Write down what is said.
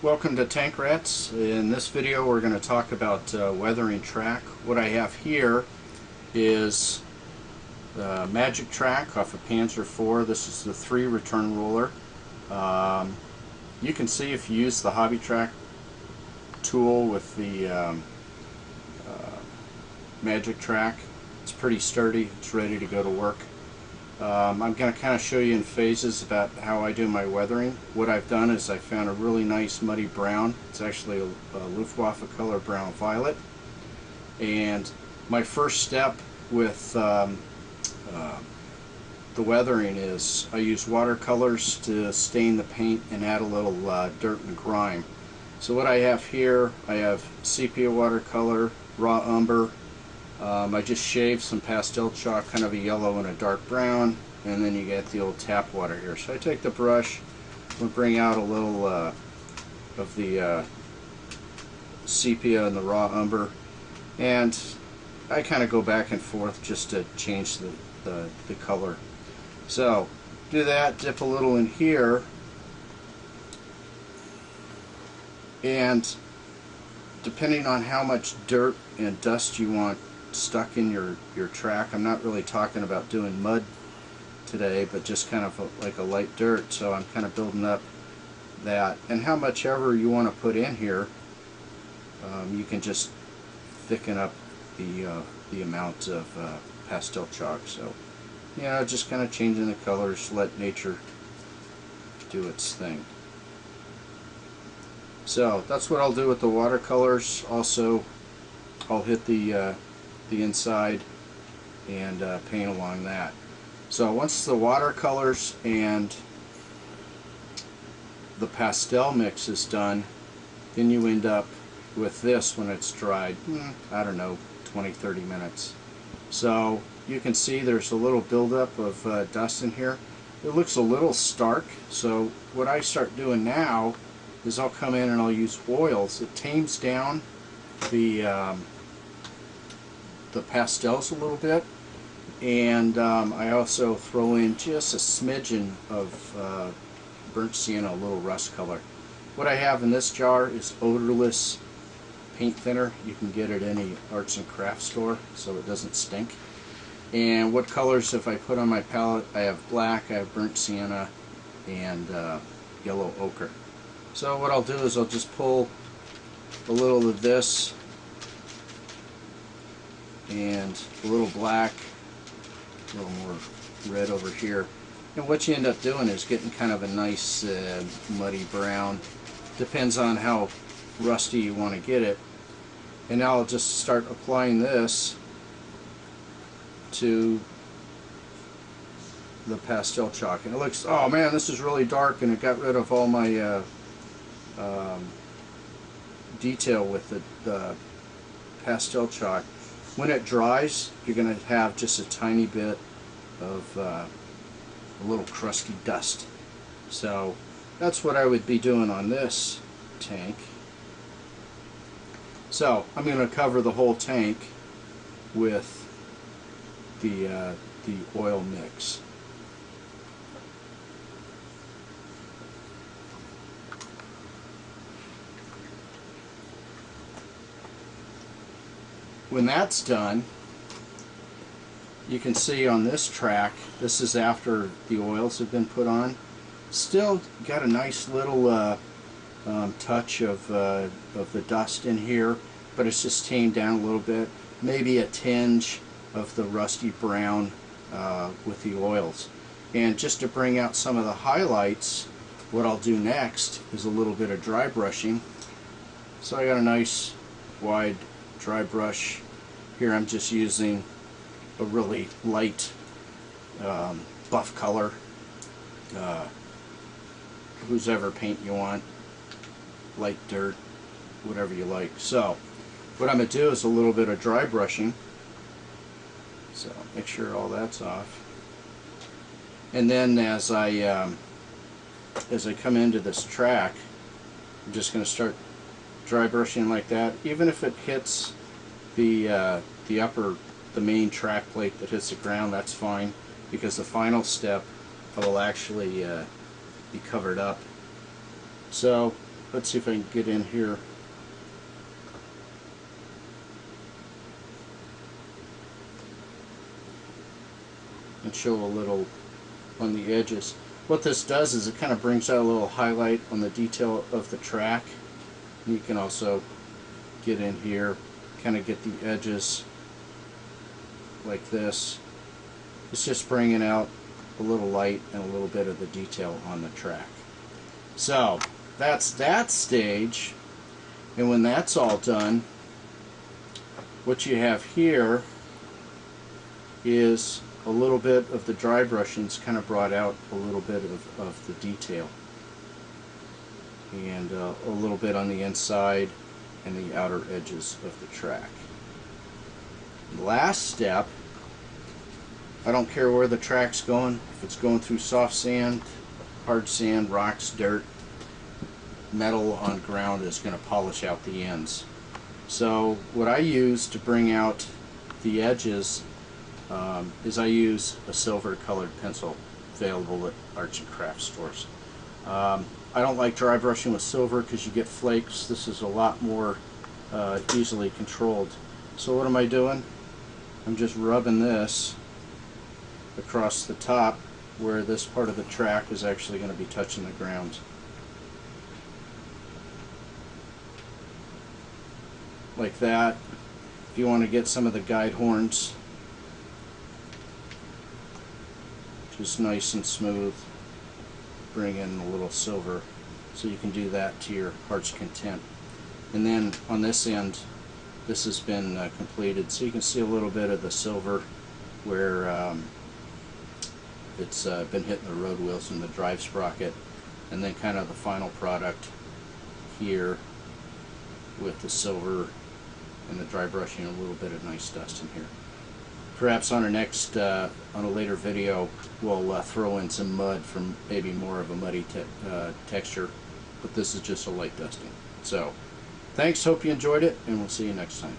Welcome to Tank Rats. In this video we're going to talk about weathering track. What I have here is the Magic Track off of Panzer IV. This is the 3 return roller. You can see if you use the Hobby Track tool with the Magic Track, it's pretty sturdy, it's ready to go to work. I'm going to kind of show you in phases about how I do my weathering. What I've done is I found a really nice muddy brown. It's actually a Luftwaffe color brown violet. And my first step with the weathering is I use watercolors to stain the paint and add a little dirt and grime. So what I have here, I have sepia watercolor, raw umber. I just shaved some pastel chalk, kind of a yellow and a dark brown, and then you get the old tap water here. So I take the brush, and bring out a little of the sepia and the raw umber, and I kind of go back and forth just to change the color. So do that, dip a little in here, and depending on how much dirt and dust you want stuck in your track, I'm not really talking about doing mud today, but just kind of like a light dirt, so I'm kind of building up that. And how much ever you want to put in here, you can just thicken up the amount of pastel chalk. So just kind of changing the colors, let nature do its thing. So that's what I'll do with the watercolors. Also, I'll hit the inside and paint along that. So once the watercolors and the pastel mix is done, then you end up with this when it's dried, I don't know, 20-30 minutes. So you can see there's a little buildup of dust in here. It looks a little stark, so what I start doing now is I'll come in and I'll use oils. It tames down the pastels a little bit, and I also throw in just a smidgen of burnt sienna, a little rust color. What I have in this jar is odorless paint thinner. You can get it at any arts and crafts store, so it doesn't stink. And what colors have I put on my palette? I have black, I have burnt sienna, and yellow ochre. So what I'll do is I'll just pull a little of this and a little black, a little more red over here, and what you end up doing is getting kind of a nice muddy brown. Depends on how rusty you want to get it. And now I'll just start applying this to the pastel chalk, and it looks, oh man, this is really dark, and it got rid of all my detail with the pastel chalk. When it dries, you're going to have just a tiny bit of a little crusty dust. So that's what I would be doing on this tank. So I'm going to cover the whole tank with the oil mix. When that's done, you can see on this track, this is after the oils have been put on, still got a nice little touch of the dust in here, but it's just tamed down a little bit, maybe a tinge of the rusty brown with the oils. And just to bring out some of the highlights, what I'll do next is a little bit of dry brushing. So I got a nice wide dry brush here. I'm just using a really light buff color, whosever paint you want, light dirt, whatever you like. So what I'm going to do is a little bit of dry brushing, so make sure all that's off, and then as I come into this track, I'm just going to start dry brushing like that. Even if it hits the main track plate that hits the ground, that's fine, because the final step will actually be covered up. So let's see if I can get in here. And show a little on the edges. What this does is it kind of brings out a little highlight on the detail of the track. And you can also get in here, kind of get the edges like this. It's just bringing out a little light and a little bit of the detail on the track. So that's that stage, and when that's all done, what you have here is a little bit of the dry brushing's kind of brought out a little bit of the detail, and a little bit on the inside and the outer edges of the track. Last step, I don't care where the track's going, if it's going through soft sand, hard sand, rocks, dirt, metal on ground is going to polish out the ends. So what I use to bring out the edges is I use a silver colored pencil available at arts and crafts stores. I don't like dry brushing with silver because you get flakes. This is a lot more easily controlled. So what am I doing? I'm just rubbing this across the top where this part of the track is actually going to be touching the ground. Like that. If you want to get some of the guide horns just nice and smooth, bring in a little silver, so you can do that to your heart's content. And then on this end, this has been completed, so you can see a little bit of the silver where it's been hitting the road wheels and the drive sprocket, and then kind of the final product here with the silver and the dry brushing, a little bit of nice dust in here. Perhaps on a later video, we'll throw in some mud from maybe more of a muddy texture, but this is just a light dusting. So, thanks, hope you enjoyed it, and we'll see you next time.